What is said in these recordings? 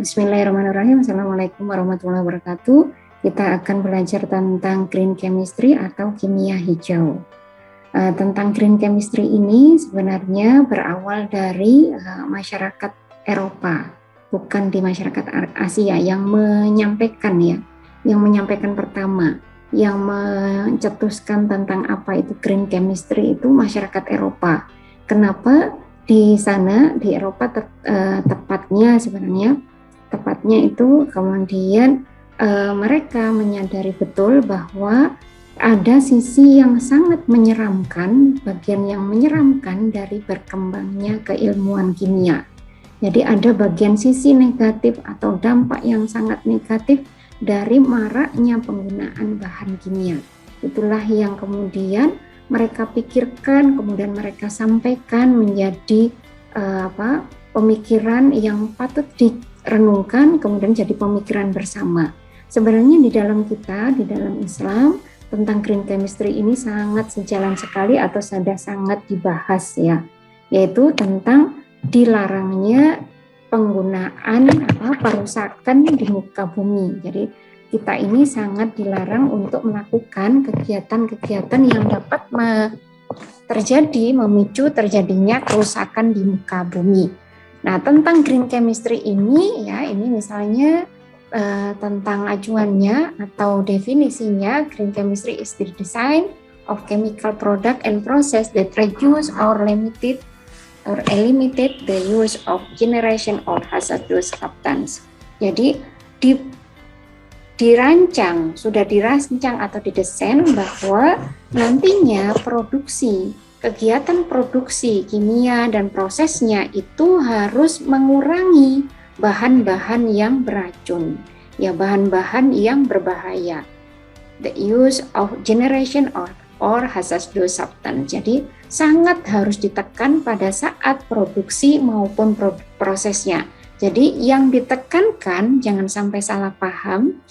Bismillahirrahmanirrahim. Assalamualaikum warahmatullahi wabarakatuh. Kita akan belajar tentang green chemistry atau kimia hijau. Tentang green chemistry ini sebenarnya berawal dari masyarakat Eropa, bukan di masyarakat Asia yang menyampaikan pertama, yang mencetuskan tentang apa itu green chemistry itu masyarakat Eropa. Kenapa? Di sana di Eropa tepatnya itu kemudian mereka menyadari betul bahwa ada sisi yang sangat menyeramkan, bagian yang menyeramkan dari berkembangnya keilmuan kimia. Jadi ada bagian sisi negatif atau dampak yang sangat negatif dari maraknya penggunaan bahan kimia. Itulah yang kemudian mereka pikirkan, kemudian mereka sampaikan menjadi pemikiran yang patut direnungkan, kemudian jadi pemikiran bersama. Sebenarnya di dalam Islam, tentang green chemistry ini sangat sejalan sekali atau sudah sangat dibahas ya, yaitu tentang dilarangnya penggunaan perusakan di muka bumi. Jadi kita ini sangat dilarang untuk melakukan kegiatan-kegiatan yang dapat memicu terjadinya kerusakan di muka bumi. Nah, tentang green chemistry ini misalnya tentang acuannya atau definisinya, green chemistry is the design of chemical product and process that reduce or eliminate the use of generation or hazardous substance. Jadi sudah dirancang atau didesain bahwa nantinya kegiatan produksi kimia dan prosesnya itu harus mengurangi bahan-bahan yang beracun, bahan-bahan yang berbahaya. The use of generation or hazardous substance. Jadi sangat harus ditekan pada saat produksi maupun prosesnya. Jadi yang ditekankan, jangan sampai salah paham,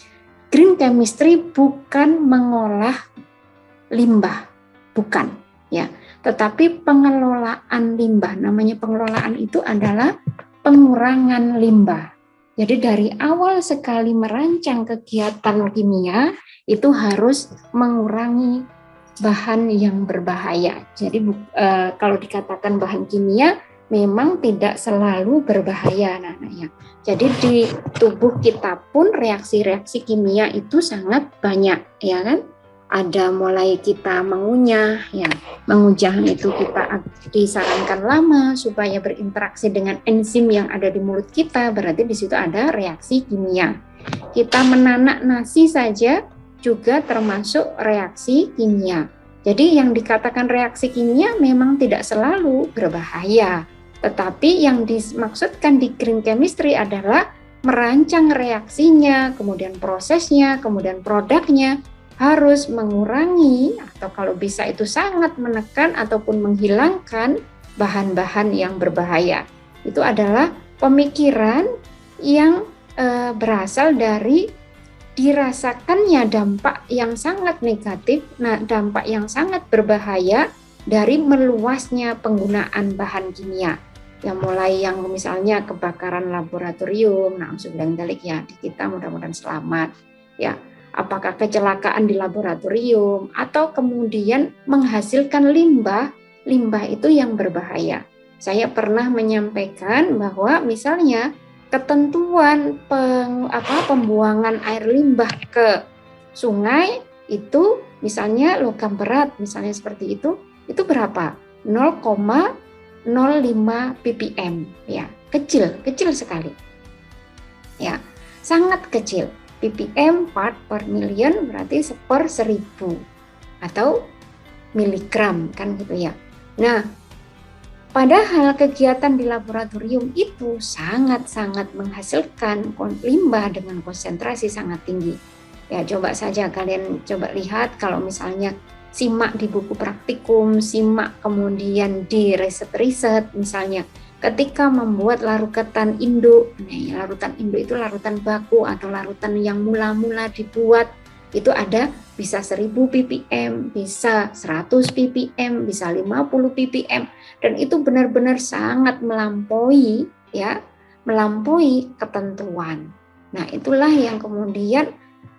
green chemistry bukan mengolah limbah, bukan ya, tetapi pengelolaan limbah. Namanya pengelolaan itu adalah pengurangan limbah. Jadi dari awal sekali merancang kegiatan kimia itu harus mengurangi bahan yang berbahaya. Jadi kalau dikatakan bahan kimia memang tidak selalu berbahaya anak-anak ya. Jadi di tubuh kita pun reaksi-reaksi kimia itu sangat banyak ya kan. Ada mulai kita mengunyah itu kita disarankan lama supaya berinteraksi dengan enzim yang ada di mulut kita, berarti di situ ada reaksi kimia. Kita menanak nasi saja juga termasuk reaksi kimia. Jadi yang dikatakan reaksi kimia memang tidak selalu berbahaya, tetapi yang dimaksudkan di green chemistry adalah merancang reaksinya, kemudian prosesnya, kemudian produknya, harus mengurangi atau kalau bisa itu sangat menekan ataupun menghilangkan bahan-bahan yang berbahaya. Itu adalah pemikiran yang berasal dari dirasakannya dampak yang sangat negatif, dampak yang sangat berbahaya dari meluasnya penggunaan bahan kimia. Yang mulai yang misalnya kebakaran laboratorium, di kita mudah-mudahan selamat ya. Apakah kecelakaan di laboratorium atau kemudian menghasilkan limbah itu yang berbahaya. Saya pernah menyampaikan bahwa misalnya ketentuan pembuangan air limbah ke sungai itu misalnya logam berat misalnya seperti itu berapa? 0,05 ppm ya, kecil sekali. Ya, sangat kecil. ppm part per million berarti per 1000 atau miligram kan gitu ya. Nah, padahal kegiatan di laboratorium itu sangat-sangat menghasilkan limbah dengan konsentrasi sangat tinggi. Ya, coba saja kalian lihat kalau misalnya simak di buku praktikum, simak kemudian di riset-riset misalnya. Ketika membuat larutan induk, larutan induk itu larutan baku atau larutan yang mula-mula dibuat, itu ada bisa 1000 ppm, bisa 100 ppm, bisa 50 ppm, dan itu benar-benar sangat melampaui ya melampaui ketentuan. Nah, itulah yang kemudian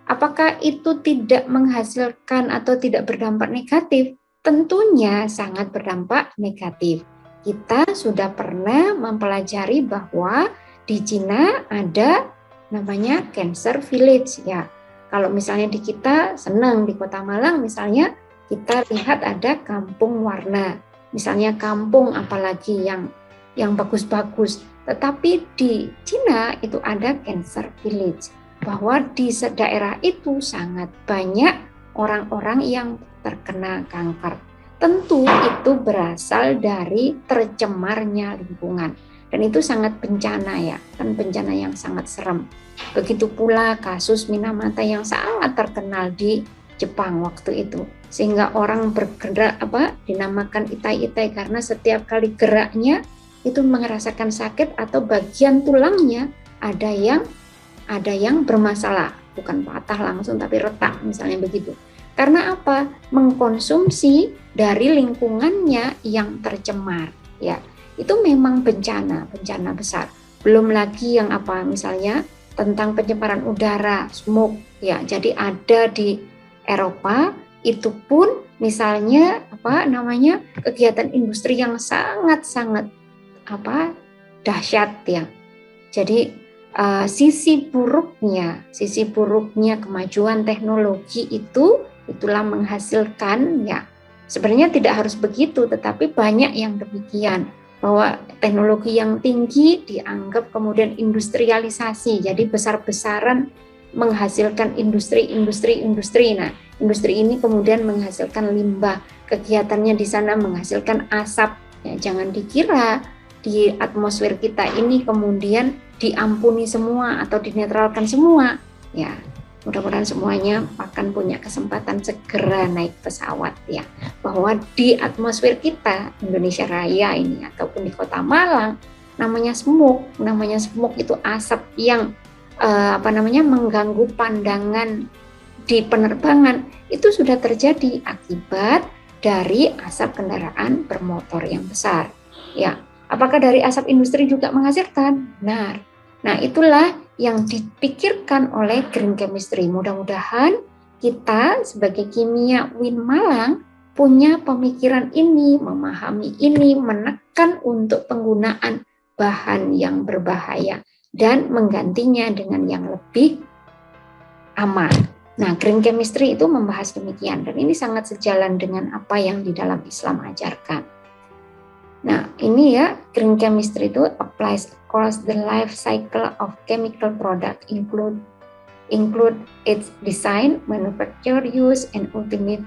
apakah itu tidak menghasilkan atau tidak berdampak negatif? Tentunya sangat berdampak negatif. Kita sudah pernah mempelajari bahwa di Cina ada namanya Cancer Village ya. Kalau misalnya di kita senang di Kota Malang misalnya kita lihat ada kampung warna. Misalnya kampung apalagi yang bagus-bagus. Tetapi di Cina itu ada Cancer Village. Bahwa di daerah itu sangat banyak orang-orang yang terkena kanker. Tentu itu berasal dari tercemarnya lingkungan. Dan itu sangat bencana ya, kan bencana yang sangat serem. Begitu pula kasus Minamata yang sangat terkenal di Jepang waktu itu. Sehingga orang bergerak dinamakan itai-itai karena setiap kali geraknya itu merasakan sakit atau bagian tulangnya ada yang bermasalah, bukan patah langsung tapi retak misalnya begitu. Karena apa? Mengkonsumsi dari lingkungannya yang tercemar, ya. Itu memang bencana besar. Belum lagi yang misalnya tentang pencemaran udara, smoke, ya. Jadi ada di Eropa itu pun misalnya kegiatan industri yang sangat-sangat dahsyat ya. Jadi sisi buruknya kemajuan teknologi itulah menghasilkan ya. Sebenarnya tidak harus begitu, tetapi banyak yang demikian bahwa teknologi yang tinggi dianggap kemudian industrialisasi, jadi besar-besaran menghasilkan industri. Nah, industri ini kemudian menghasilkan limbah, kegiatannya di sana menghasilkan asap. Ya, jangan dikira di atmosfer kita ini kemudian diampuni semua atau dinetralkan semua. Ya, mudah-mudahan semuanya akan punya kesempatan segera naik pesawat ya. Bahwa di atmosfer kita Indonesia Raya ini ataupun di Kota Malang namanya smoke itu asap yang mengganggu pandangan di penerbangan itu sudah terjadi akibat dari asap kendaraan bermotor yang besar. Ya, apakah dari asap industri juga menghasilkan? Benar. Nah, itulah yang dipikirkan oleh green chemistry. Mudah-mudahan kita sebagai kimia UIN Malang punya pemikiran ini, memahami ini, menekan untuk penggunaan bahan yang berbahaya dan menggantinya dengan yang lebih aman. Nah, green chemistry itu membahas demikian dan ini sangat sejalan dengan apa yang di dalam Islam ajarkan. Nah, ini ya, green chemistry itu applies across the life cycle of chemical product, include its design, manufacture, use, and ultimate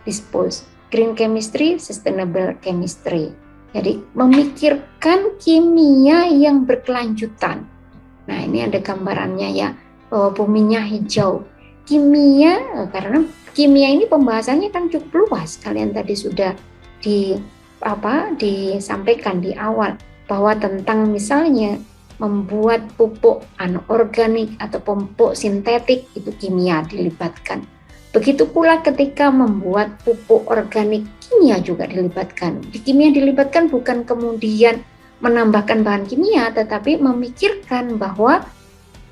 dispose. Green chemistry, sustainable chemistry. Jadi, memikirkan kimia yang berkelanjutan. Nah, ini ada gambarannya ya, bahwa buminya hijau. Kimia, karena kimia ini pembahasannya kan cukup luas. Kalian tadi sudah disampaikan di awal bahwa tentang misalnya membuat pupuk anorganik atau pupuk sintetik itu kimia dilibatkan. Begitu pula ketika membuat pupuk organik kimia juga dilibatkan. Di kimia dilibatkan bukan kemudian menambahkan bahan kimia tetapi memikirkan bahwa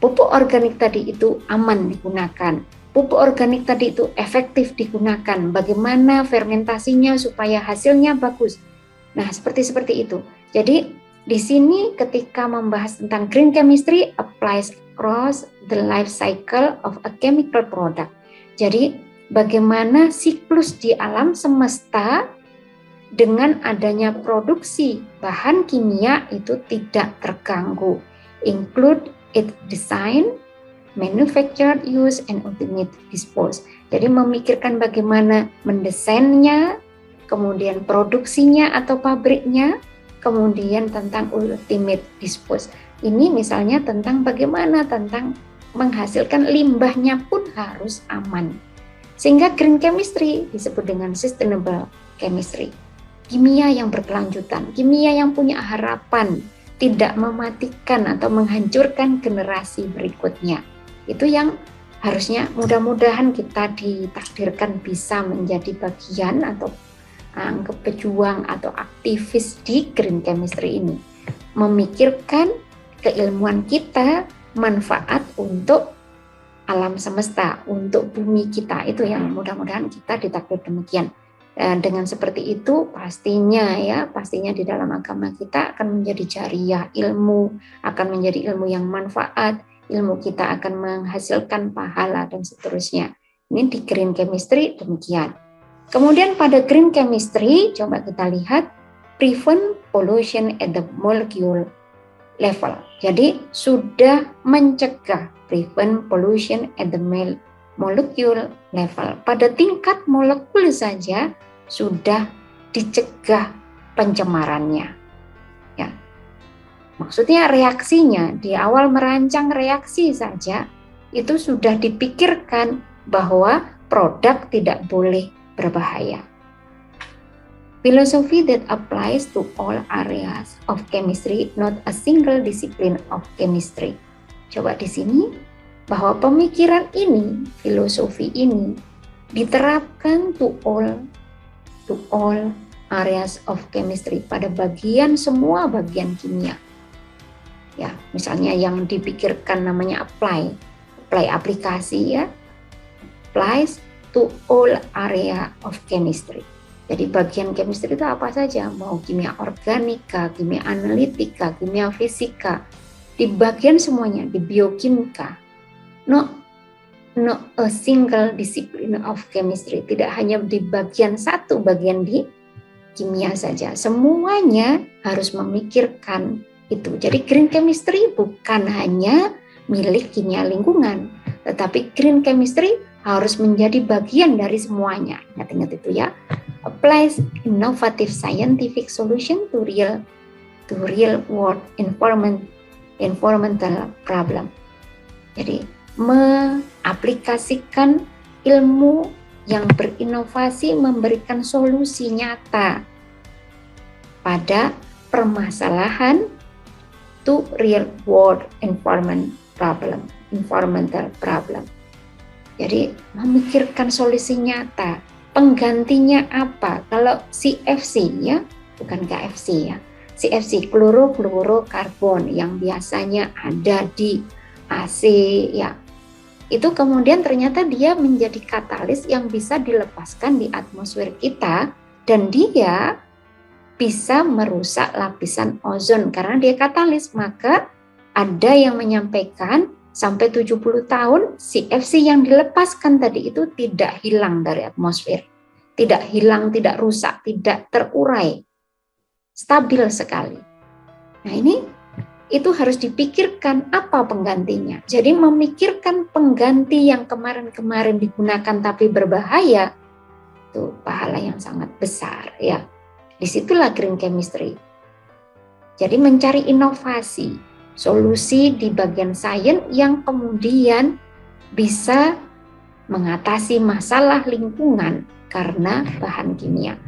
pupuk organik tadi itu aman digunakan. Pupuk organik tadi itu efektif digunakan, bagaimana fermentasinya supaya hasilnya bagus. Nah, seperti itu. Jadi, di sini ketika membahas tentang green chemistry applies across the life cycle of a chemical product. Jadi, bagaimana siklus di alam semesta dengan adanya produksi bahan kimia itu tidak terganggu. Include its design, manufactured, use, and ultimate dispose. Jadi memikirkan bagaimana mendesainnya, kemudian produksinya atau pabriknya, kemudian tentang ultimate dispose. Ini misalnya tentang bagaimana tentang menghasilkan limbahnya pun harus aman. Sehingga green chemistry disebut dengan sustainable chemistry. Kimia yang berkelanjutan, kimia yang punya harapan, tidak mematikan atau menghancurkan generasi berikutnya. Itu yang harusnya mudah-mudahan kita ditakdirkan bisa menjadi bagian atau pejuang atau aktivis di green chemistry ini. Memikirkan keilmuan kita manfaat untuk alam semesta, untuk bumi kita. Itu yang mudah-mudahan kita ditakdir demikian. Dengan seperti itu pastinya di dalam agama kita akan menjadi jariah ilmu, akan menjadi ilmu yang manfaat, ilmu kita akan menghasilkan pahala dan seterusnya. Ini di green chemistry demikian. Kemudian pada green chemistry coba kita lihat prevent pollution at the molecule level. Jadi sudah mencegah prevent pollution at the molecule level. Pada tingkat molekul saja sudah dicegah pencemarannya. Ya. Maksudnya reaksinya di awal merancang reaksi saja itu sudah dipikirkan bahwa produk tidak boleh berbahaya. Philosophy that applies to all areas of chemistry, not a single discipline of chemistry. Coba di sini bahwa pemikiran ini, filosofi ini diterapkan to all areas of chemistry, pada semua bagian kimia. Ya, misalnya yang dipikirkan namanya apply aplikasi ya, applies to all area of chemistry. Jadi bagian chemistry itu apa saja, mau kimia organika, kimia analitika, kimia fisika, di bagian semuanya, di biokimika. No a single discipline of chemistry, tidak hanya di bagian di kimia saja, semuanya harus memikirkan itu. Jadi green chemistry bukan hanya milik kimia lingkungan, tetapi green chemistry harus menjadi bagian dari semuanya. Ingat itu ya. Applies innovative scientific solution to real world environmental problem. Jadi mengaplikasikan ilmu yang berinovasi, memberikan solusi nyata pada permasalahan to real world environmental problem. Jadi memikirkan solusi nyata, penggantinya apa? Kalau CFC ya, bukan KFC ya. CFC, klorofluorokarbon yang biasanya ada di AC ya. Itu kemudian ternyata dia menjadi katalis yang bisa dilepaskan di atmosfer kita, dan dia bisa merusak lapisan ozon karena dia katalis. Maka ada yang menyampaikan sampai 70 tahun CFC yang dilepaskan tadi itu tidak hilang dari atmosfer. Tidak hilang, tidak rusak, tidak terurai. Stabil sekali. Nah ini itu harus dipikirkan apa penggantinya. Jadi memikirkan pengganti yang kemarin-kemarin digunakan tapi berbahaya, itu pahala yang sangat besar ya. Disitulah green chemistry. Jadi mencari inovasi, solusi di bagian sains yang kemudian bisa mengatasi masalah lingkungan karena bahan kimia.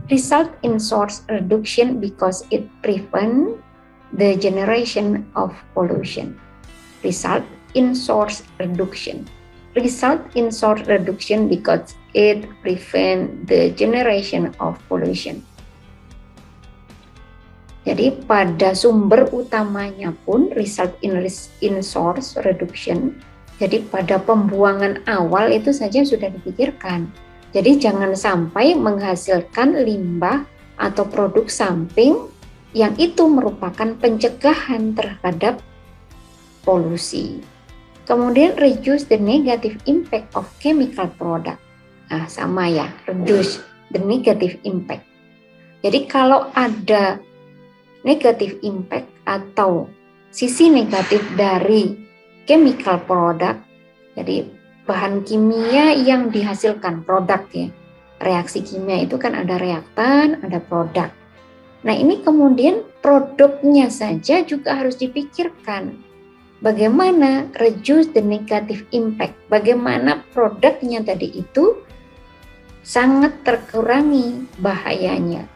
Result in source reduction because it prevent the generation of pollution. Result in source reduction. Result in source reduction because it prevent the generation of pollution. Jadi pada sumber utamanya pun result in source reduction. Jadi pada pembuangan awal itu saja sudah dipikirkan. Jadi jangan sampai menghasilkan limbah atau produk samping yang itu merupakan pencegahan terhadap polusi. Kemudian reduce the negative impact of chemical product. Nah, sama ya, reduce the negative impact. Jadi kalau ada negative impact atau sisi negatif dari chemical product, jadi bahan kimia yang dihasilkan produk ya. Reaksi kimia itu kan ada reaktan, ada produk. Nah ini kemudian produknya saja juga harus dipikirkan. Bagaimana reduce the negative impact, bagaimana produknya tadi itu sangat terkurangi bahayanya.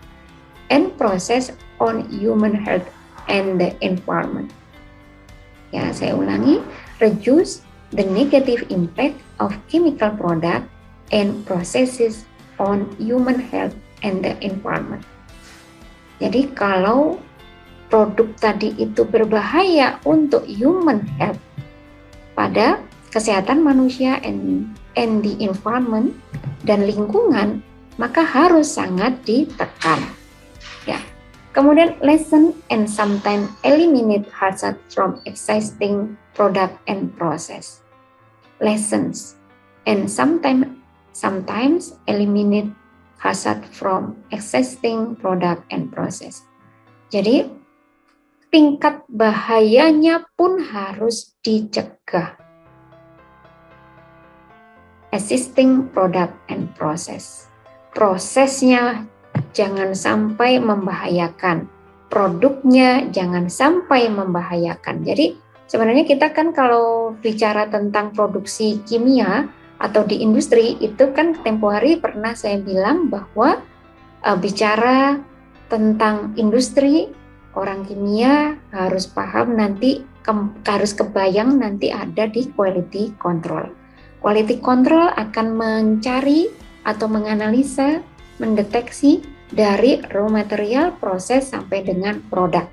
And process on human health and the environment. Ya, saya ulangi, reduce the negative impact of chemical product and processes on human health and the environment. Jadi kalau produk tadi itu berbahaya untuk human health, pada kesehatan manusia and the environment dan lingkungan, maka harus sangat ditekan. Ya. Kemudian lessen and sometimes eliminate hazard from existing product and process. Lessons and sometimes eliminate hazard from existing product and process. Jadi tingkat bahayanya pun harus dicegah. Existing product and process. Prosesnya jangan sampai membahayakan. Produknya jangan sampai membahayakan. Jadi sebenarnya kita kan kalau bicara tentang produksi kimia atau di industri itu kan tempo hari pernah saya bilang bahwa bicara tentang industri, orang kimia harus paham nanti, harus kebayang nanti ada di quality control. Quality control akan mencari atau menganalisa, mendeteksi dari raw material, proses sampai dengan produk.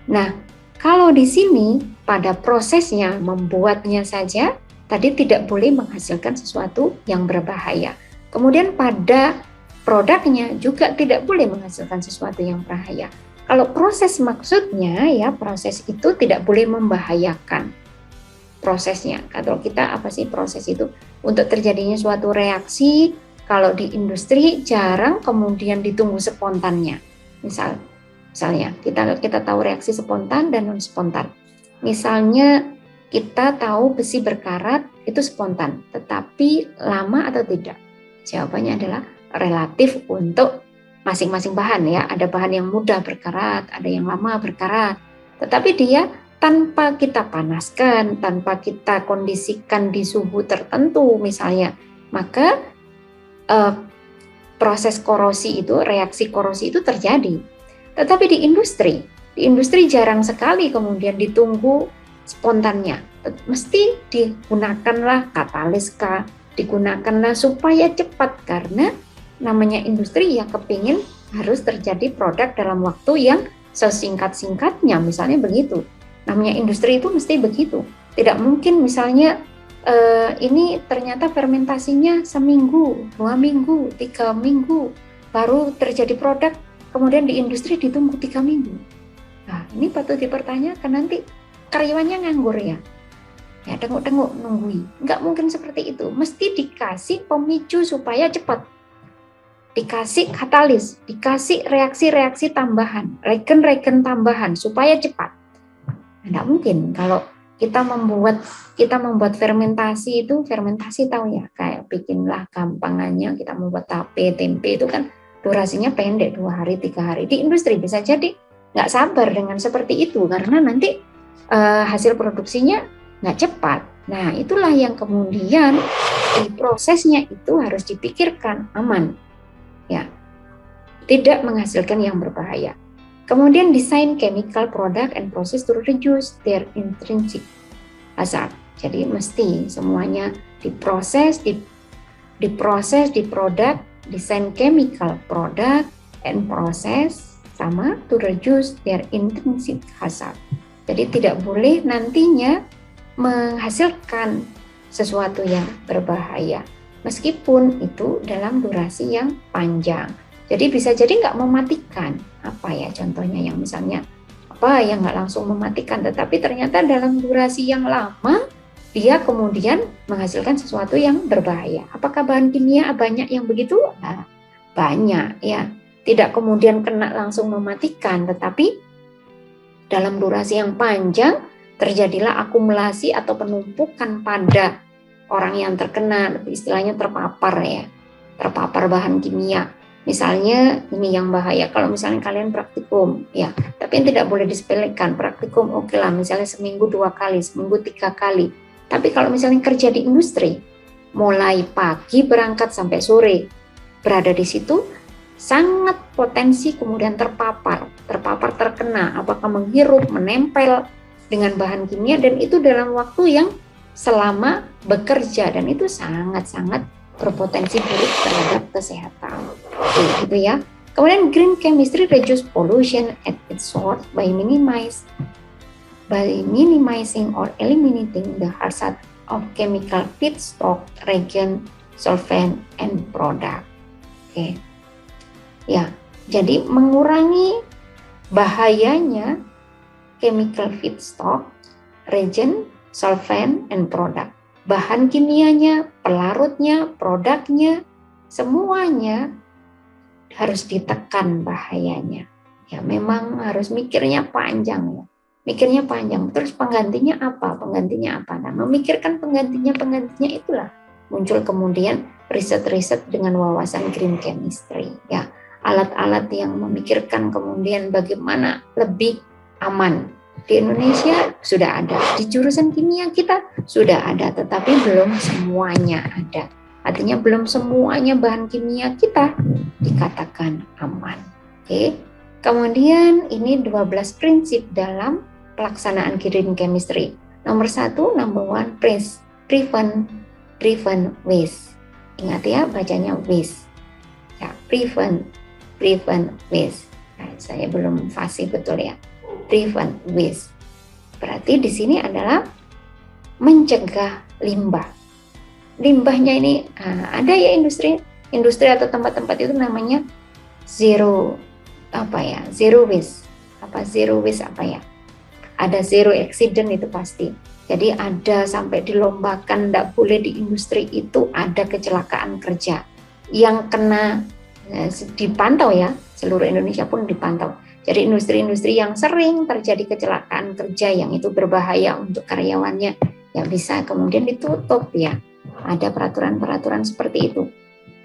Nah, kalau di sini pada prosesnya, membuatnya saja, tadi tidak boleh menghasilkan sesuatu yang berbahaya. Kemudian pada produknya juga tidak boleh menghasilkan sesuatu yang berbahaya. Kalau proses maksudnya ya proses itu tidak boleh membahayakan prosesnya. Kalau kita apa sih proses itu? Untuk terjadinya suatu reaksi, kalau di industri jarang kemudian ditunggu spontannya. Misalnya kita tahu reaksi spontan dan non spontan. Misalnya kita tahu besi berkarat itu spontan, tetapi lama atau tidak? Jawabannya adalah relatif untuk masing-masing bahan ya. Ada bahan yang mudah berkarat, ada yang lama berkarat. Tetapi dia tanpa kita panaskan, tanpa kita kondisikan di suhu tertentu misalnya, maka proses korosi itu, reaksi korosi itu terjadi. Tetapi di industri jarang sekali kemudian ditunggu spontannya. Mesti digunakanlah katalis kah, digunakanlah supaya cepat, karena namanya industri yang kepingin harus terjadi produk dalam waktu yang sesingkat-singkatnya, misalnya begitu. Namanya industri itu mesti begitu. Tidak mungkin misalnya ini ternyata fermentasinya seminggu, 2 minggu, 3 minggu baru terjadi produk, kemudian di industri ditunggu 3 minggu. Nah, ini patut dipertanyakan, nanti karyawannya nganggur ya. Ya tengok-tengok nungguin. Nggak mungkin seperti itu. Mesti dikasih pemicu supaya cepat. Dikasih katalis, dikasih reaksi-reaksi tambahan, regen-regen tambahan supaya cepat. Nggak mungkin kalau kita membuat fermentasi itu, fermentasi tahu ya, kayak bikinlah gampangannya kita membuat tape, tempe itu kan durasinya pendek, 2 hari, 3 hari. Di industri bisa jadi nggak sabar dengan seperti itu karena nanti hasil produksinya nggak cepat. Nah, itulah yang kemudian di prosesnya itu harus dipikirkan aman, ya, tidak menghasilkan yang berbahaya. Kemudian desain chemical product and process to reduce their intrinsic hazard. Jadi mesti semuanya diproses, di produk, desain chemical product and process sama to reduce their intrinsic hazard. Jadi tidak boleh nantinya menghasilkan sesuatu yang berbahaya, meskipun itu dalam durasi yang panjang. Jadi bisa jadi nggak mematikan, apa ya contohnya yang misalnya apa yang nggak langsung mematikan, tetapi ternyata dalam durasi yang lama dia kemudian menghasilkan sesuatu yang berbahaya. Apakah bahan kimia banyak yang begitu? Nah, banyak ya. Tidak kemudian kena langsung mematikan, tetapi dalam durasi yang panjang terjadilah akumulasi atau penumpukan pada orang yang terkena, istilahnya terpapar ya, terpapar bahan kimia. Misalnya ini yang bahaya kalau misalnya kalian praktikum ya, tapi yang tidak boleh disepelekan. Praktikum oke lah, misalnya seminggu 2 kali, seminggu 3 kali. Tapi kalau misalnya kerja di industri, mulai pagi berangkat sampai sore berada di situ, sangat potensi kemudian terpapar terkena, apakah menghirup, menempel dengan bahan kimia, dan itu dalam waktu yang selama bekerja, dan itu sangat-sangat berpotensi buruk terhadap kesehatan. Gitu ya. Kemudian green chemistry reduce pollution at its source by minimizing or eliminating the hazard of chemical feedstock, reagent, solvent, and product. Oke. Ya, jadi mengurangi bahayanya chemical feedstock, reagent, solvent, and product. Bahan kimianya, pelarutnya, produknya, semuanya harus ditekan bahayanya. Ya, memang harus mikirnya panjang ya. Mikirnya panjang. Terus penggantinya apa? Nah, memikirkan penggantinya itulah muncul kemudian riset-riset dengan wawasan green chemistry ya. Alat-alat yang memikirkan kemudian bagaimana lebih aman. Di Indonesia sudah ada, di jurusan kimia kita sudah ada, tetapi belum semuanya ada. Artinya belum semuanya bahan kimia kita dikatakan aman. Oke. Kemudian ini 12 prinsip dalam pelaksanaan green chemistry. Nomor 1, number 1, prevent waste. Ingat ya, bacanya waste. Ya, prevent waste. Nah, saya belum fasih betul ya. Prevent waste. Berarti di sini adalah mencegah limbah. Limbahnya ini ada ya industri atau tempat-tempat itu namanya zero waste. Zero waste ada zero accident itu pasti. Jadi ada sampai dilombakan, tidak boleh di industri itu ada kecelakaan kerja yang kena dipantau ya, seluruh Indonesia pun dipantau. Jadi industri-industri yang sering terjadi kecelakaan kerja yang itu berbahaya untuk karyawannya ya bisa kemudian ditutup ya. Ada peraturan-peraturan seperti itu.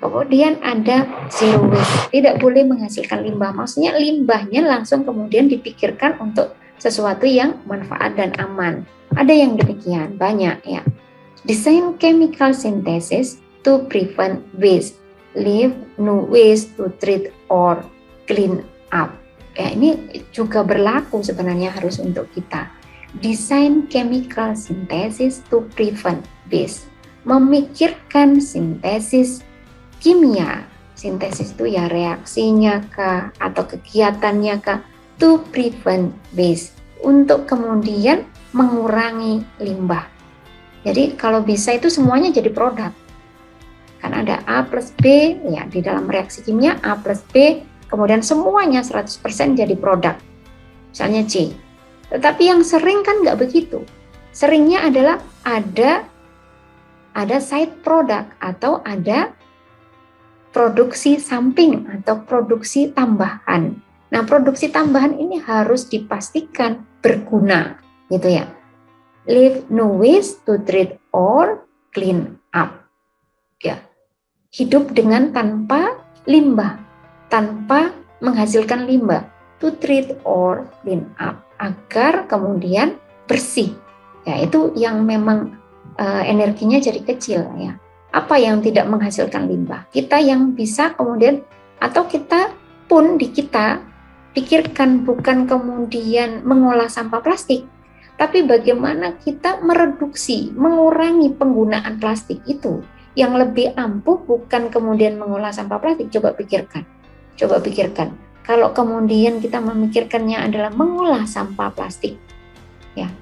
Kemudian ada zero waste, tidak boleh menghasilkan limbah. Maksudnya limbahnya langsung kemudian dipikirkan untuk sesuatu yang manfaat dan aman. Ada yang demikian, banyak ya. Design chemical synthesis to prevent waste, leave no waste to treat or clean up. Ya, ini juga berlaku sebenarnya harus untuk kita. Design chemical synthesis to prevent waste. Memikirkan sintesis kimia. Sintesis itu ya reaksinya kah atau kegiatannya kah, to prevent waste, untuk kemudian mengurangi limbah. Jadi kalau bisa itu semuanya jadi produk. Kan ada A plus B ya, di dalam reaksi kimia A plus B, kemudian semuanya 100% jadi produk. Misalnya C. Tetapi yang sering kan nggak begitu. Seringnya adalah ada side product atau ada produksi samping atau produksi tambahan. Nah, produksi tambahan ini harus dipastikan berguna, gitu ya. Leave no waste to treat or clean up. Ya. Hidup dengan tanpa limbah, tanpa menghasilkan limbah, to treat or clean up, agar kemudian bersih. Ya, itu yang memang energinya jadi kecil ya. Apa yang tidak menghasilkan limbah? Kita yang bisa kemudian, atau kita pun di kita pikirkan bukan kemudian mengolah sampah plastik, tapi bagaimana kita mereduksi, mengurangi penggunaan plastik itu. Yang lebih ampuh bukan kemudian mengolah sampah plastik. Coba pikirkan. Kalau kemudian kita memikirkannya adalah mengolah sampah plastik, ya.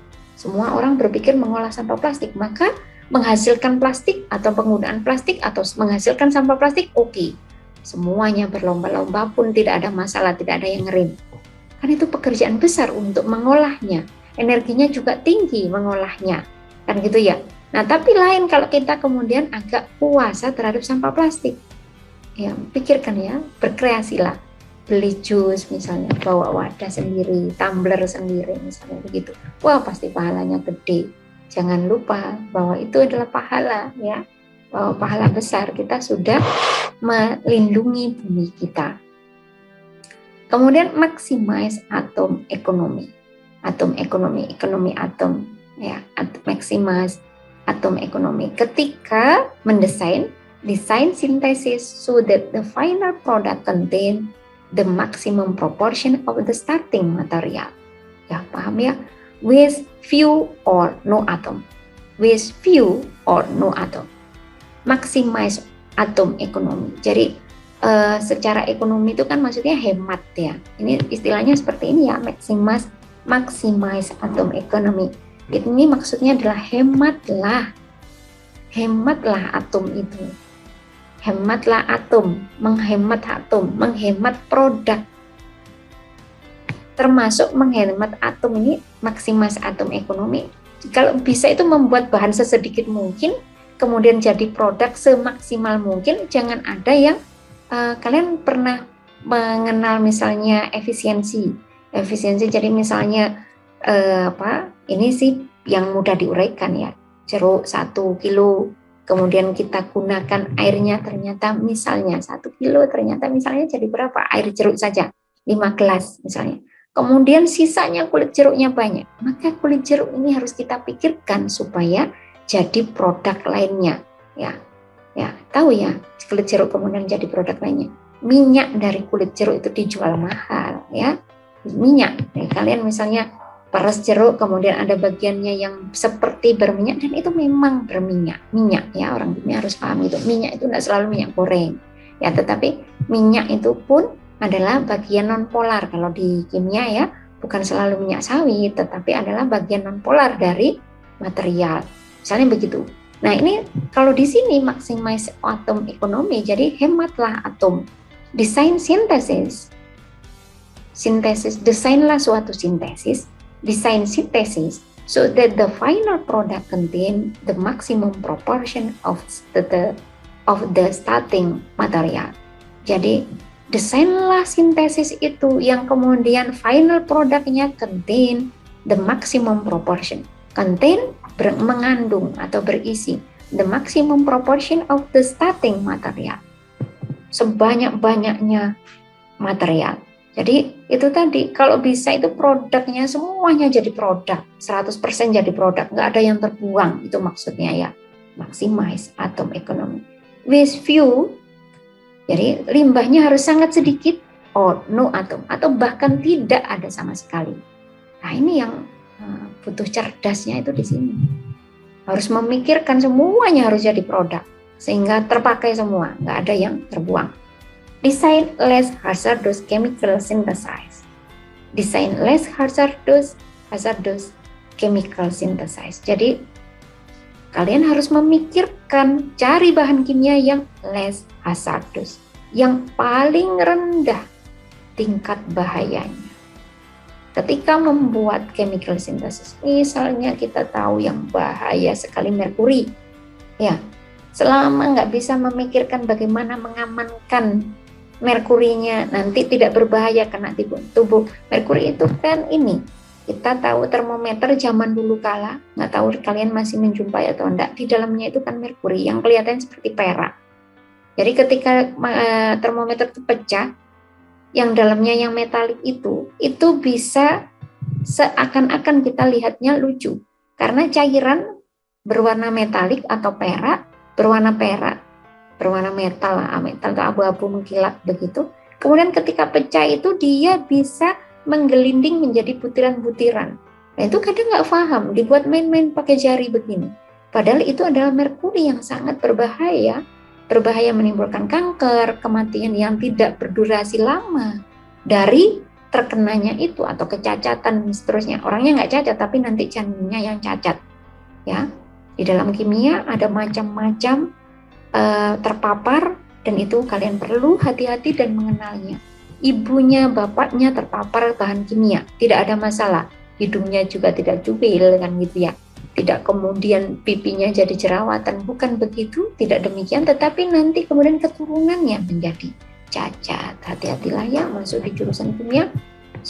Semua orang berpikir mengolah sampah plastik, maka menghasilkan plastik atau penggunaan plastik atau menghasilkan sampah plastik, oke. Semuanya berlomba-lomba pun tidak ada masalah, tidak ada yang ngerim. Kan itu pekerjaan besar untuk mengolahnya. Energinya juga tinggi mengolahnya. Kan gitu ya. Nah, tapi lain kalau kita kemudian agak puasa terhadap sampah plastik. Ya, pikirkan ya, berkreasilah. Beli jus misalnya, bawa wadah sendiri, tumbler sendiri misalnya begitu. Wah, pasti pahalanya gede. Jangan lupa bahwa itu adalah pahala ya. Bahwa pahala besar, kita sudah melindungi bumi kita. Kemudian maximize ekonomi atom ya, maximize atom ekonomi. Ketika desain sintesis so that the final product contain the maximum proportion of the starting material. Ya, paham ya? With few or no atom. With few or no atom. Maximize atom ekonomi. Jadi secara ekonomi itu kan maksudnya hemat ya. Ini istilahnya seperti ini ya, maximize atom economy. Ini maksudnya adalah hematlah atom itu. Hematlah atom, menghemat produk. Termasuk menghemat atom ini, maximize atom ekonomi. Kalau bisa itu membuat bahan sesedikit mungkin, kemudian jadi produk semaksimal mungkin. Jangan ada yang kalian pernah mengenal misalnya efisiensi. Jadi misalnya ini sih yang mudah diuraikan ya. Jeruk 1 kilo, kemudian kita gunakan airnya ternyata misalnya 1 kilo, ternyata misalnya jadi berapa? Air jeruk saja, 5 gelas misalnya. Kemudian sisanya kulit jeruknya banyak. Maka kulit jeruk ini harus kita pikirkan supaya jadi produk lainnya. Ya, tahu ya, kulit jeruk kemudian jadi produk lainnya. Minyak dari kulit jeruk itu dijual mahal ya. Minyak. Kalian misalnya peres jeruk, kemudian ada bagiannya yang seperti berminyak, dan itu memang berminyak. Minyak ya, orang kimia harus paham itu. Minyak itu tidak selalu minyak goreng. Ya, tetapi minyak itu pun adalah bagian nonpolar. Kalau di kimia ya, bukan selalu minyak sawit, tetapi adalah bagian nonpolar dari material. Misalnya begitu. Nah, ini kalau di sini maximize atom ekonomi, jadi hematlah atom. Desain sintesis, desainlah suatu sintesis, design synthesis so that the final product contain the maximum proportion of the starting material. Jadi desainlah sintesis itu yang kemudian final produknya contain the maximum proportion. Contain mengandung atau berisi the maximum proportion of the starting material. Sebanyak-banyaknya material. Jadi itu tadi, kalau bisa itu produknya semuanya jadi produk, 100% jadi produk, nggak ada yang terbuang, itu maksudnya ya, maximize atom economy. With few, jadi limbahnya harus sangat sedikit, or no atom, atau bahkan tidak ada sama sekali. Nah ini yang butuh cerdasnya itu di sini. Harus memikirkan semuanya harus jadi produk, sehingga terpakai semua, nggak ada yang terbuang. Design less hazardous chemical synthesis. Design less hazardous chemical synthesis. Jadi kalian harus memikirkan cari bahan kimia yang less hazardous, yang paling rendah tingkat bahayanya. Ketika membuat chemical synthesis, misalnya kita tahu yang bahaya sekali merkuri, ya, selama nggak bisa memikirkan bagaimana mengamankan merkurinya nanti tidak berbahaya kena tubuh. Merkuri itu kan ini, kita tahu termometer zaman dulu kala, nggak tahu kalian masih menjumpai atau enggak, di dalamnya itu kan merkuri yang kelihatan seperti perak. Jadi ketika termometer itu pecah, yang dalamnya yang metalik itu bisa seakan-akan kita lihatnya lucu, karena cairan berwarna metalik atau perak, berwarna metal atau abu-abu mengkilap begitu. Kemudian ketika pecah itu dia bisa menggelinding menjadi butiran-butiran. Nah itu kadang nggak paham, dibuat main-main pakai jari begini. Padahal itu adalah merkuri yang sangat berbahaya menimbulkan kanker, kematian yang tidak berdurasi lama dari terkenanya itu atau kecacatan dan seterusnya. Orangnya nggak cacat, tapi nanti janinnya yang cacat. Ya, di dalam kimia ada macam-macam terpapar, dan itu kalian perlu hati-hati dan mengenalnya. Ibunya, bapaknya terpapar bahan kimia, tidak ada masalah. Hidungnya juga tidak cubil kan gitu ya. Tidak kemudian pipinya jadi jerawatan, bukan begitu, tidak demikian, tetapi nanti kemudian keturunannya menjadi cacat. Hati-hatilah ya masuk di jurusan kimia.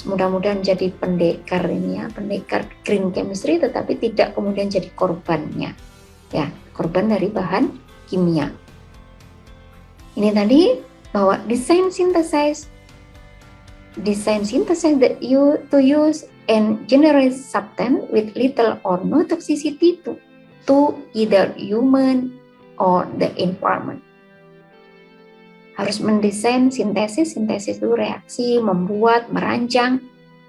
Mudah-mudahan jadi pendekar ini ya, pendekar green chemistry, tetapi tidak kemudian jadi korbannya. Ya, korban dari bahan kimia. Ini tadi bahwa design synthesis that you to use and generate substance with little or no toxicity to either human or the environment. Harus mendesain sintesis itu reaksi, membuat, merancang,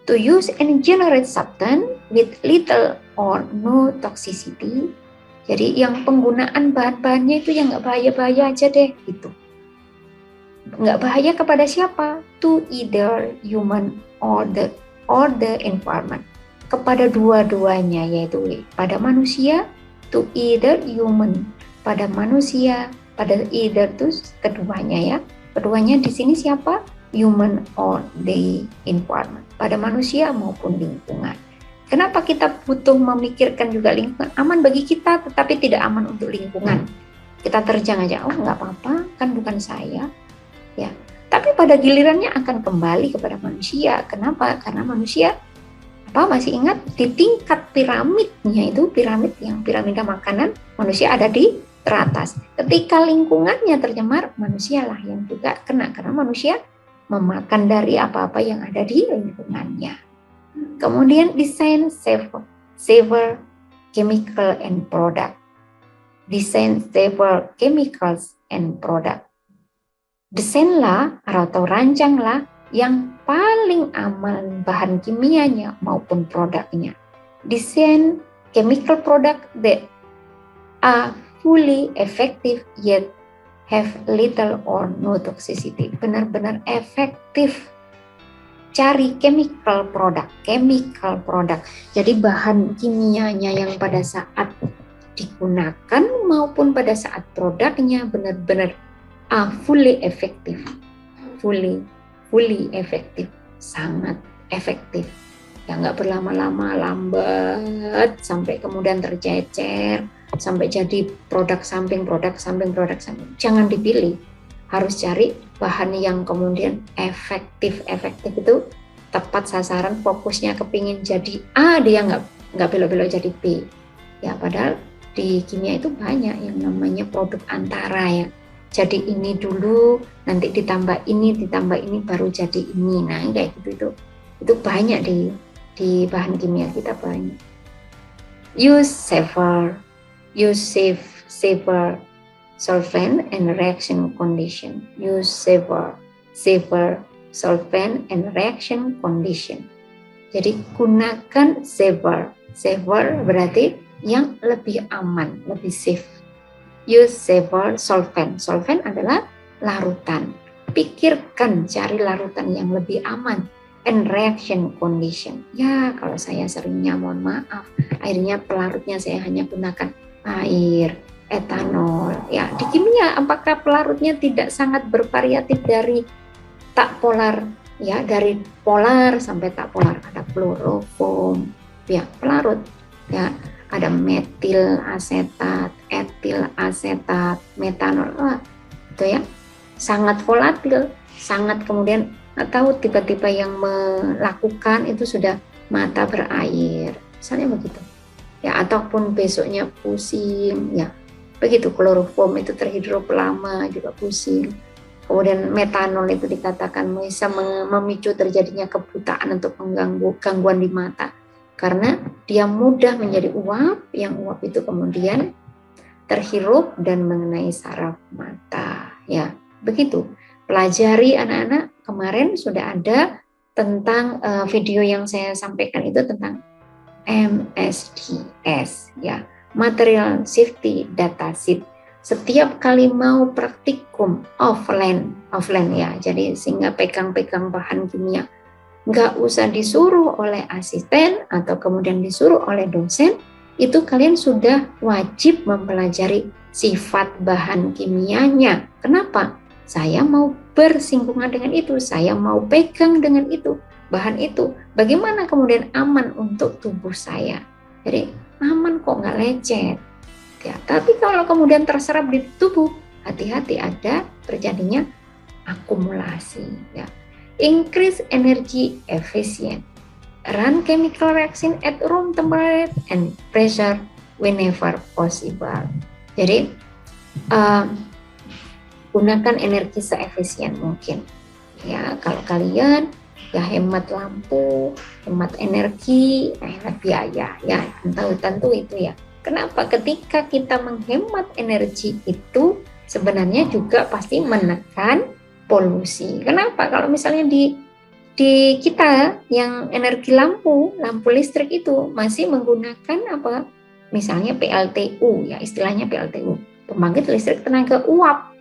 to use and generate substance with little or no toxicity. Jadi yang penggunaan bahan-bahannya itu yang nggak bahaya-bahaya aja deh gitu. nggak bahaya kepada siapa? To either human or the environment. Kepada dua-duanya, yaitu pada manusia, to either human, pada manusia, pada either itu keduanya ya. Keduanya di sini siapa? Human or the environment. Pada manusia maupun lingkungan. Kenapa kita butuh memikirkan juga lingkungan? Aman bagi kita, tetapi tidak aman untuk lingkungan. Kita terjang aja, oh nggak apa-apa, kan bukan saya. Ya, tapi pada gilirannya akan kembali kepada manusia. Kenapa? Karena manusia masih ingat di tingkat piramidnya itu, piramida makanan, manusia ada di teratas. Ketika lingkungannya tercemar, manusialah yang juga kena karena manusia memakan dari apa-apa yang ada di lingkungannya. Kemudian desain safer chemical and product. Desain safer chemicals and product. Desainlah atau rancanglah yang paling aman bahan kimianya maupun produknya. Desain chemical product that are fully effective yet have little or no toxicity. Benar-benar efektif. Cari chemical product. Jadi bahan kimianya yang pada saat digunakan maupun pada saat produknya benar-benar fully efektif. Fully efektif, sangat efektif. Ya nggak berlama-lama, lambat sampai kemudian tercecer, sampai jadi produk samping. Jangan dipilih. Harus cari bahan yang kemudian efektif itu tepat sasaran, fokusnya kepingin jadi A, dia nggak belok-belok jadi B. Ya padahal di kimia itu banyak yang namanya produk antara ya. Jadi ini dulu, nanti ditambah ini baru jadi ini. Nah kayak gitu itu banyak di bahan kimia kita banyak. Use safer solvent and reaction condition. Use safer solvent and reaction condition. Jadi gunakan safer berarti yang lebih aman, lebih safe. Use safer solvent. Solvent adalah larutan. Pikirkan cari larutan yang lebih aman. And reaction condition. Ya kalau saya seringnya mohon maaf, akhirnya pelarutnya saya hanya gunakan air, etanol. Ya di kimia apakah pelarutnya tidak sangat bervariatif dari tak polar, ya dari polar sampai tak polar. Ada kloroform, ya pelarut, ya. Ada metil asetat, etil asetat, metanol, itu ya sangat volatil, sangat kemudian atau tiba-tiba yang melakukan itu sudah mata berair, misalnya begitu, ya ataupun besoknya pusing, ya begitu. Kloroform itu terhidup lama juga pusing. Kemudian metanol itu dikatakan bisa memicu terjadinya kebutaan untuk mengganggu gangguan di mata. Karena dia mudah menjadi uap, yang uap itu kemudian terhirup dan mengenai saraf mata. Ya, begitu. Pelajari anak-anak, kemarin sudah ada tentang video yang saya sampaikan itu tentang MSDS, ya, Material Safety Data Sheet. Setiap kali mau praktikum offline ya, jadi sehingga pegang-pegang bahan kimia. Nggak usah disuruh oleh asisten atau kemudian disuruh oleh dosen, itu kalian sudah wajib mempelajari sifat bahan kimianya. Kenapa? Saya mau bersinggungan dengan itu, saya mau pegang dengan itu, bahan itu. Bagaimana kemudian aman untuk tubuh saya? Jadi aman kok, nggak lecet. Ya, tapi kalau kemudian terserap di tubuh, hati-hati ada terjadinya akumulasi. Ya. Increase energy efficient. Run chemical reaction at room temperature and pressure whenever possible. Jadi gunakan energi seefisien mungkin. Ya kalau kalian ya hemat lampu, hemat energi, hemat biaya. Ya tentu itu ya. Kenapa? Ketika kita menghemat energi itu sebenarnya juga pasti menekan polusi. Kenapa? Kalau misalnya di kita yang energi lampu listrik itu masih menggunakan apa? Misalnya PLTU, ya istilahnya PLTU, pembangkit listrik tenaga uap.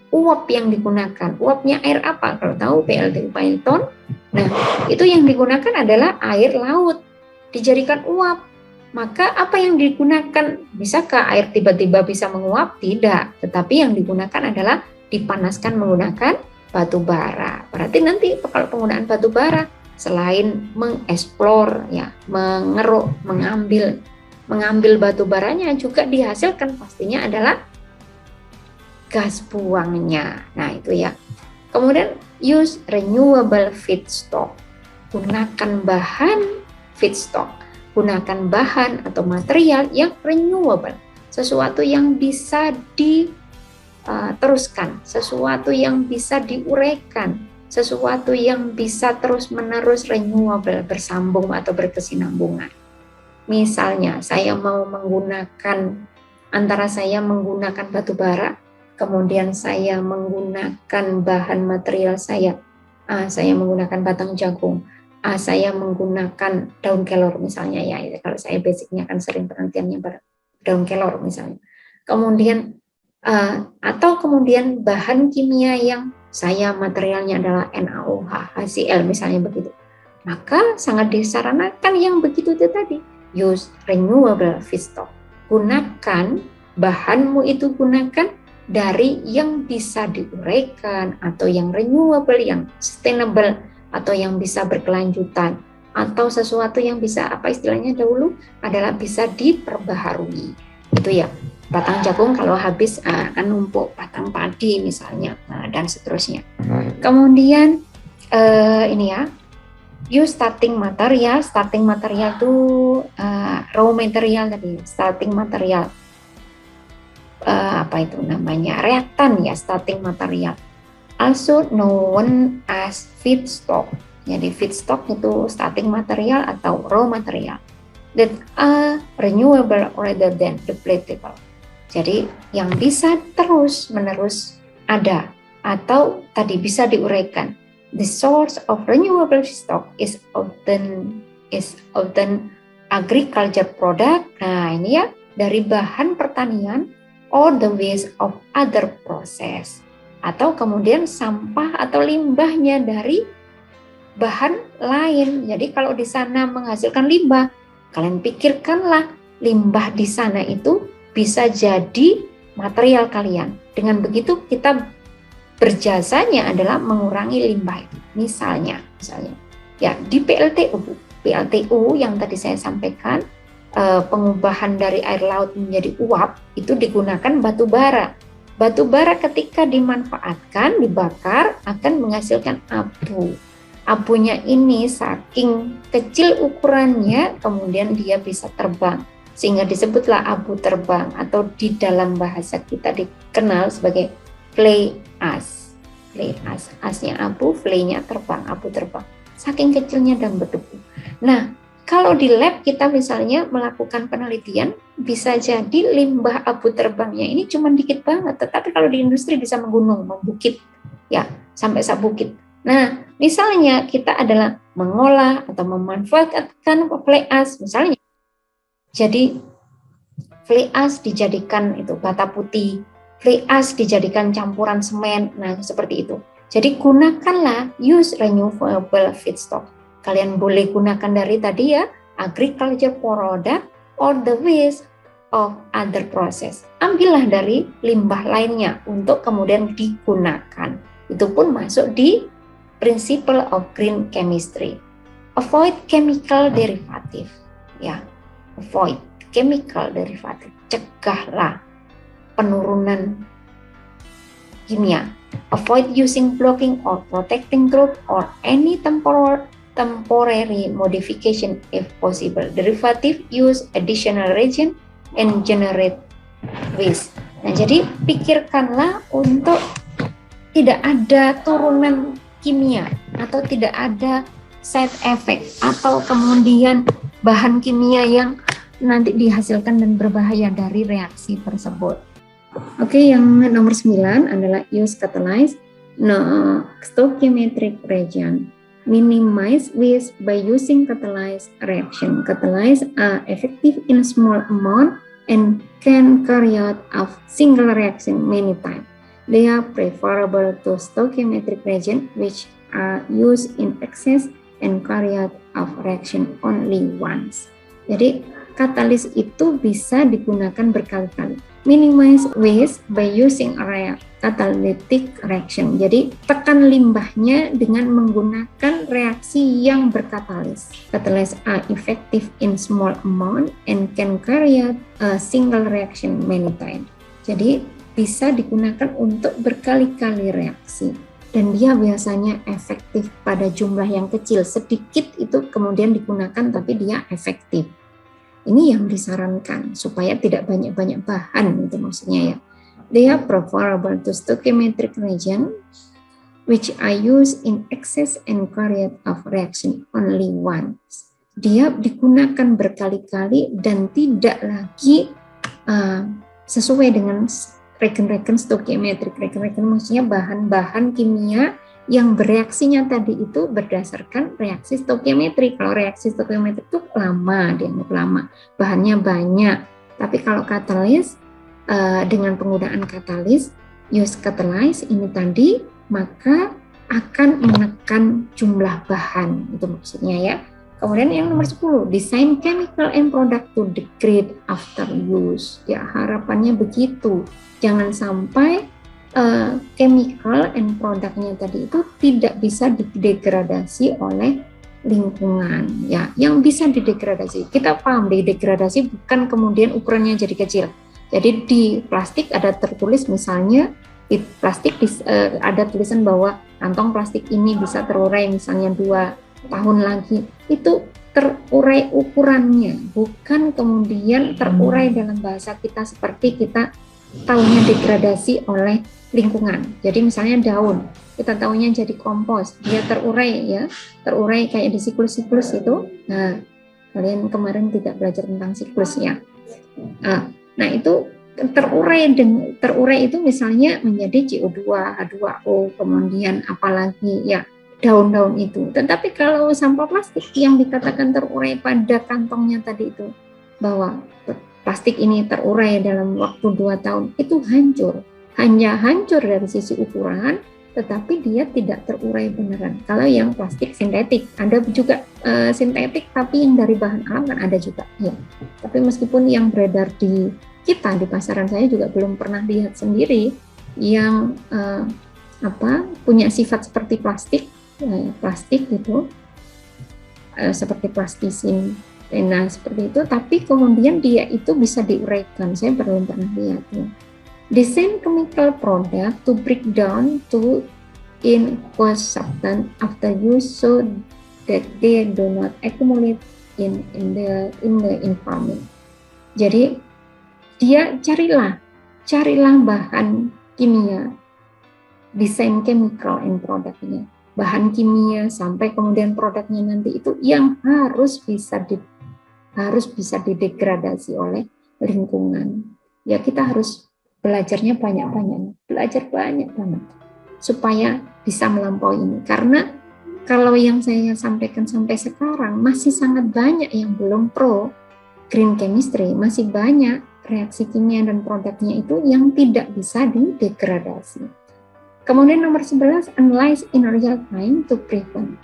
uap yang digunakan. Uapnya air apa? Kalau tahu PLTU Python, nah itu yang digunakan adalah air laut, dijadikan uap. Maka apa yang digunakan? Bisakah air tiba-tiba bisa menguap? Tidak, tetapi yang digunakan adalah dipanaskan menggunakan batu bara. Berarti nanti kalau penggunaan batu bara, selain mengeksplor, ya, mengeruk, mengambil batu baranya, juga dihasilkan pastinya adalah gas buangnya. Nah, itu ya. Kemudian use renewable feedstock. Gunakan bahan feedstock. Gunakan bahan atau material yang renewable. Sesuatu yang bisa diteruskan, sesuatu yang bisa diuraikan, sesuatu yang bisa terus-menerus renewable, bersambung atau berkesinambungan. Misalnya, saya mau menggunakan, antara saya menggunakan batu bara, kemudian saya menggunakan bahan material saya menggunakan batang jagung, saya menggunakan daun kelor misalnya, ya kalau saya basicnya kan sering penelitiannya daun kelor misalnya. Kemudian atau kemudian bahan kimia yang saya materialnya adalah NaOH, HCl misalnya begitu. Maka sangat disarankan yang begitu itu tadi, use renewable feedstock. Gunakan bahanmu itu, gunakan dari yang bisa diuraikan atau yang renewable, yang sustainable atau yang bisa berkelanjutan, atau sesuatu yang bisa, apa istilahnya dahulu adalah bisa diperbaharui. Itu ya, batang jagung kalau habis akan numpuk batang padi misalnya, dan seterusnya. Kemudian ini ya, use starting material. Starting material itu raw material tadi, starting material. Apa itu namanya, reaktan ya, starting material, also known as feedstock. Jadi feedstock itu starting material atau raw material that are renewable rather than depletable. Jadi yang bisa terus menerus ada atau tadi bisa diuraikan. The source of renewable feedstock is often agriculture product. Nah ini ya, dari bahan pertanian or the waste of other process, atau kemudian sampah atau limbahnya dari bahan lain. Jadi kalau di sana menghasilkan limbah, kalian pikirkanlah limbah di sana itu bisa jadi material kalian. Dengan begitu kita berjasanya adalah mengurangi limbah itu. Misalnya ya di PLTU yang tadi saya sampaikan, pengubahan dari air laut menjadi uap itu digunakan batu bara. Batu bara ketika dimanfaatkan, dibakar akan menghasilkan abu. Abunya ini saking kecil ukurannya, kemudian dia bisa terbang, sehingga disebutlah abu terbang, atau di dalam bahasa kita dikenal sebagai fly ash. Fly ash, ashnya abu, fly-nya terbang, abu terbang. Saking kecilnya dan berdebu. Nah, kalau di lab kita misalnya melakukan penelitian, bisa jadi limbah abu terbangnya ini cuma dikit banget, tetapi kalau di industri bisa menggunung, membukit, ya sampai sak bukit. Nah, misalnya kita adalah mengolah atau memanfaatkan fly ash misalnya. Jadi fly ash dijadikan itu bata putih, fly ash dijadikan campuran semen, nah seperti itu. Jadi gunakanlah, use renewable feedstock. Kalian boleh gunakan dari tadi ya, agriculture product or the waste of other process. Ambillah dari limbah lainnya untuk kemudian digunakan. Itu pun masuk di principle of green chemistry. Avoid chemical derivative. Ya, avoid chemical derivative. Cegahlah penurunan kimia. Avoid using blocking or protecting group or any temporary modification if possible. Derivative use additional reagent and generate waste. Nah, jadi pikirkanlah untuk tidak ada turunan kimia atau tidak ada side effect atau kemudian bahan kimia yang nanti dihasilkan dan berbahaya dari reaksi tersebut. Oke, yang nomor 9 adalah use catalyzed stoichiometric reagent. Minimize waste by using catalyzed reaction. Catalyzed are effective in small amount and can carry out a single reaction many times. They are preferable to stoichiometric reagent which are used in excess and carry out of reaction only once. Jadi katalis itu bisa digunakan berkali-kali. Minimize waste by using a catalytic reaction. Jadi tekan limbahnya dengan menggunakan reaksi yang berkatalis. Catalysts are effective in small amount and can carry out a single reaction many times. Jadi bisa digunakan untuk berkali-kali reaksi. Dan dia biasanya efektif pada jumlah yang kecil. Sedikit itu kemudian digunakan tapi dia efektif. Ini yang disarankan supaya tidak banyak-banyak bahan, itu maksudnya ya. They are preferable to stoichiometric reagent which are used in excess and carry out of reaction only once. Dia digunakan berkali-kali dan tidak lagi sesuai dengan regen-regen stoichiometrik. Regen-regen maksudnya bahan-bahan kimia yang bereaksinya tadi itu berdasarkan reaksi stoichiometrik. Kalau reaksi stoichiometrik itu lama, dianggap lama, bahannya banyak. Tapi kalau katalis, dengan penggunaan katalis, use catalyze ini tadi, maka akan menekan jumlah bahan, itu maksudnya ya. Kemudian yang nomor 10, design chemical and product to degrade after use. Ya, harapannya begitu. Jangan sampai chemical and produknya tadi itu tidak bisa didegradasi oleh lingkungan. Ya, yang bisa didegradasi. Kita paham degradasi bukan kemudian ukurannya jadi kecil. Jadi di plastik ada tertulis misalnya di plastik ada tulisan bahwa kantong plastik ini bisa terurai misalnya 2 tahun lagi. Itu terurai ukurannya, bukan kemudian terurai dalam bahasa kita seperti kita tahunya degradasi oleh lingkungan. Jadi misalnya daun, kita tahunya jadi kompos, dia terurai ya, terurai kayak di siklus-siklus itu. Nah, kalian kemarin tidak belajar tentang siklus ya. Nah itu terurai itu misalnya menjadi CO2, H2O, kemudian apalagi ya daun-daun itu. Tetapi kalau sampah plastik yang dikatakan terurai pada kantongnya tadi itu, bahwa plastik ini terurai dalam waktu 2 tahun, itu hancur. Hanya hancur dari sisi ukuran, tetapi dia tidak terurai beneran. Kalau yang plastik sintetik, ada juga sintetik, tapi yang dari bahan alam kan ada juga. Ya. Tapi meskipun yang beredar di kita, di pasaran saya juga belum pernah lihat sendiri yang punya sifat seperti plastik gitu, seperti plastisin, seperti itu, tapi kemudian dia itu bisa diuraikan. Saya belum pernah lihat. Ya. Design chemical product to break down to in aqueous substance after use so that they do not accumulate in the environment. Jadi dia carilah bahan kimia, desain chemical and productnya, bahan kimia sampai kemudian produknya nanti itu yang harus bisa didegradasi oleh lingkungan. Ya kita harus belajar banyak banget supaya bisa melampaui ini. Karena kalau yang saya sampaikan sampai sekarang masih sangat banyak yang belum pro green chemistry, masih banyak reaksi kimia dan produknya itu yang tidak bisa didegradasi. Kemudian nomor 11, analyze in real time to prevent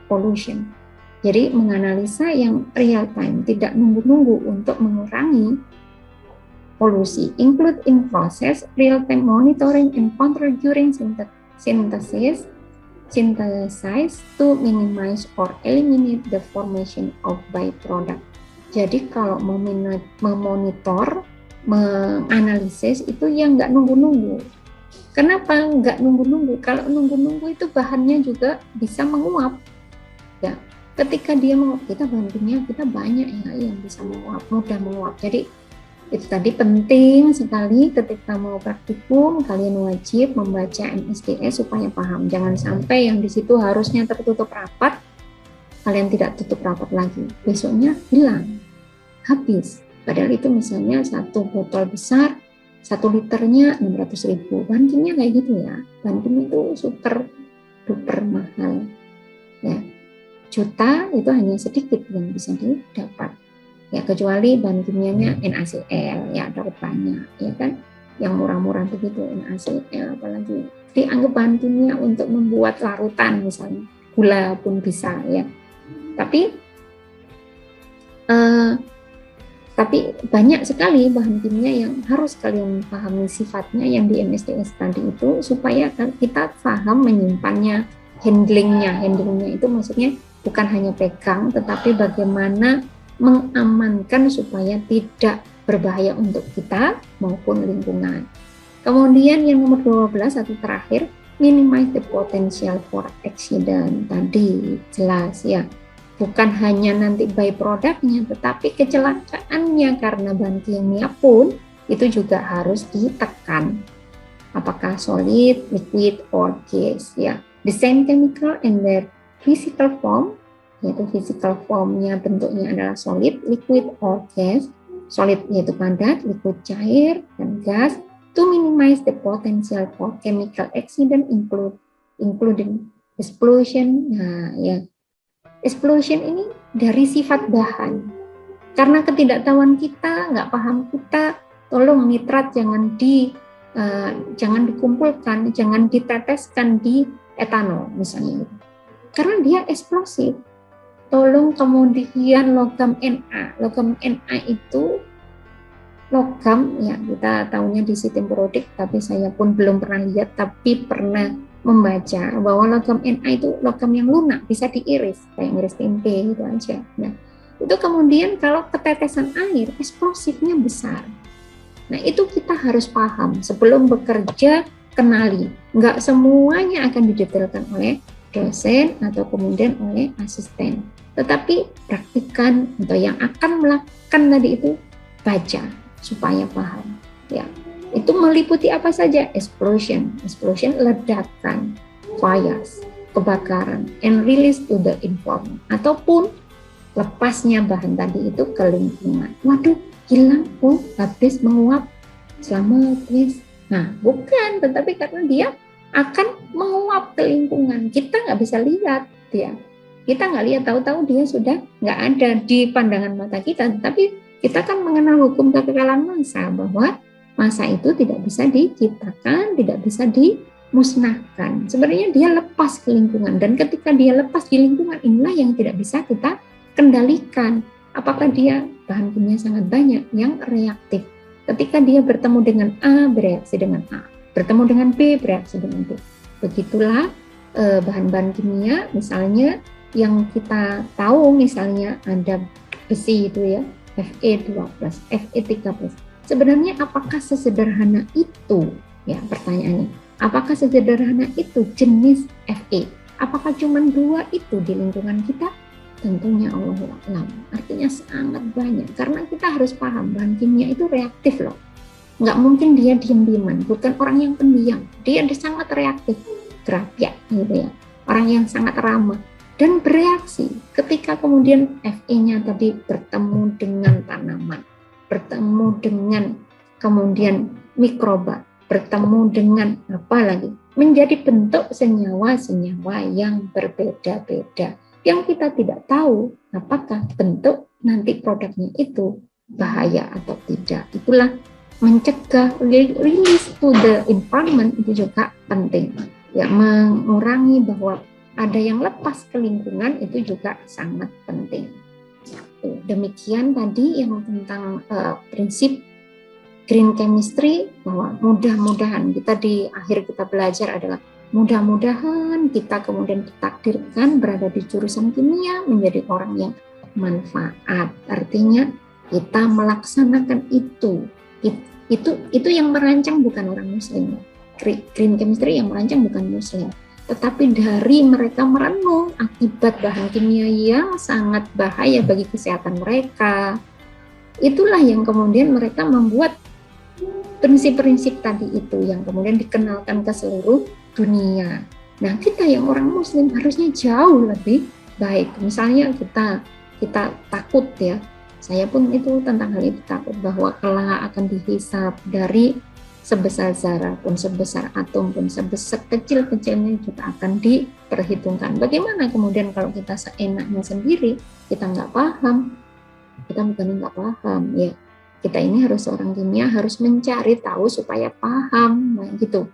pollution. Jadi menganalisa yang real time, tidak nunggu-nunggu untuk mengurangi polusi. Include in process real-time monitoring and control during synthesis to minimize or eliminate the formation of byproduct. Jadi kalau memonitor, menganalisis itu yang nggak nunggu-nunggu. Kenapa nggak nunggu-nunggu? Kalau nunggu-nunggu itu bahannya juga bisa menguap. Ya, ketika dia menguap, kita bahan kimia kita banyak ya yang bisa menguap, mudah menguap. Jadi itu tadi penting sekali ketika mau praktikum, kalian wajib membaca MSDS supaya paham. Jangan sampai yang di situ harusnya tertutup rapat, kalian tidak tutup rapat lagi. Besoknya hilang, habis. Padahal itu misalnya 1 botol besar, 1 liternya 600.000. Bahan kimia kayak gitu ya. Bahan kimia itu super duper mahal. Ya, juta itu hanya sedikit yang bisa didapat. Ya kecuali bahan kimianya NaCl ya dapat banyak ya kan. yang murah-murah begitu, NaCl, apalagi dianggap bahan kimia untuk membuat larutan misalnya, gula pun bisa ya. Tapi banyak sekali bahan kimia yang harus kalian pahami sifatnya yang di MSDS tadi itu, supaya kita paham menyimpannya, handlingnya itu maksudnya bukan hanya pegang, tetapi bagaimana mengamankan supaya tidak berbahaya untuk kita maupun lingkungan. Kemudian yang nomor 12 atau terakhir, minimize the potential for accident. Tadi jelas ya, bukan hanya nanti byproduct-nya, tetapi kecelakaannya karena bahan kimia pun itu juga harus ditekan. Apakah solid, liquid, or gas ya. The same chemical and their physical form, yaitu physical form-nya bentuknya adalah solid, liquid, or gas. Solid yaitu padat, liquid cair, dan gas. To minimize the potential for chemical accident including explosion. Nah ya, explosion ini dari sifat bahan. Karena ketidaktahuan kita, nggak paham kita, tolong nitrat jangan dikumpulkan, jangan diteteskan di etanol misalnya. Karena dia eksplosif. Tolong kemudian logam Na itu logam ya, kita tahunya di sistem periodik, tapi saya pun belum pernah lihat, tapi pernah membaca bahwa logam Na itu logam yang lunak, bisa diiris kayak ngiris tempe gitu aja. Nah itu kemudian kalau ketetesan air eksplosifnya besar. Nah itu kita harus paham sebelum bekerja, kenali. Nggak semuanya akan didetailkan oleh dosen atau kemudian oleh asisten, tetapi praktikan atau yang akan melakukan tadi itu baca supaya paham ya. Itu meliputi apa saja? Explosion ledakan, fires, kebakaran, and release to the environment, ataupun lepasnya bahan tadi itu ke lingkungan. Waduh, hilang, habis menguap, selamat wis. Nah bukan, tetapi karena dia akan menguap ke lingkungan, kita nggak bisa lihat dia, kita nggak lihat, tahu-tahu dia sudah nggak ada di pandangan mata kita, tapi kita kan mengenal hukum kekekalan massa, bahwa massa itu tidak bisa diciptakan, tidak bisa dimusnahkan. Sebenarnya dia lepas ke lingkungan, dan ketika dia lepas di lingkungan, inilah yang tidak bisa kita kendalikan. Apakah dia bahan kimia sangat banyak yang reaktif. Ketika dia bertemu dengan A, bereaksi dengan A. Bertemu dengan B, bereaksi dengan B. Begitulah bahan-bahan kimia, misalnya yang kita tahu, misalnya ada besi itu ya, Fe2+, Fe3+. Sebenarnya apakah sesederhana itu? Ya, pertanyaannya. Apakah sesederhana itu jenis Fe? Apakah cuma 2 itu di lingkungan kita? Tentunya Allahu a'lam. Artinya sangat banyak. Karena kita harus paham bahan kimia itu reaktif loh. Nggak mungkin dia diam-diaman. Bukan orang yang pendiam. Dia sangat reaktif. Gerapiak gitu ya. Orang yang sangat ramah. Dan bereaksi ketika kemudian Fe-nya tadi bertemu dengan tanaman, bertemu dengan kemudian mikroba, bertemu dengan apa lagi, menjadi bentuk senyawa-senyawa yang berbeda-beda, yang kita tidak tahu apakah bentuk nanti produknya itu bahaya atau tidak. Itulah mencegah release to the environment itu juga penting ya, mengurangi bahwa ada yang lepas ke lingkungan itu juga sangat penting. Demikian tadi yang tentang prinsip green chemistry, bahwa mudah-mudahan kita di akhir kita belajar adalah mudah-mudahan kita kemudian ditakdirkan berada di jurusan kimia menjadi orang yang manfaat. Artinya kita melaksanakan itu yang merancang bukan orang muslim. Green chemistry yang merancang bukan muslim, tetapi dari mereka merenung akibat bahan kimia yang sangat bahaya bagi kesehatan mereka. Itulah yang kemudian mereka membuat prinsip-prinsip tadi itu yang kemudian dikenalkan ke seluruh dunia. Nah, kita yang orang muslim harusnya jauh lebih baik. Misalnya kita takut ya. Saya pun itu tentang hal itu takut, bahwa kelak akan dihisab dari sebesar zarah pun, sebesar atom pun, sebesar kecil-kecilnya juga akan diperhitungkan. Bagaimana kemudian kalau kita seenaknya sendiri, kita nggak paham, kita bukan nggak paham ya, Kita ini harus seorang kimia, harus mencari tahu supaya paham. Nah, gitu.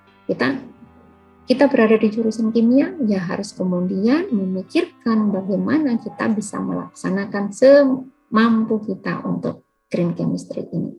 Kita berada di jurusan kimia, ya harus kemudian memikirkan bagaimana kita bisa melaksanakan semampu kita untuk green chemistry ini.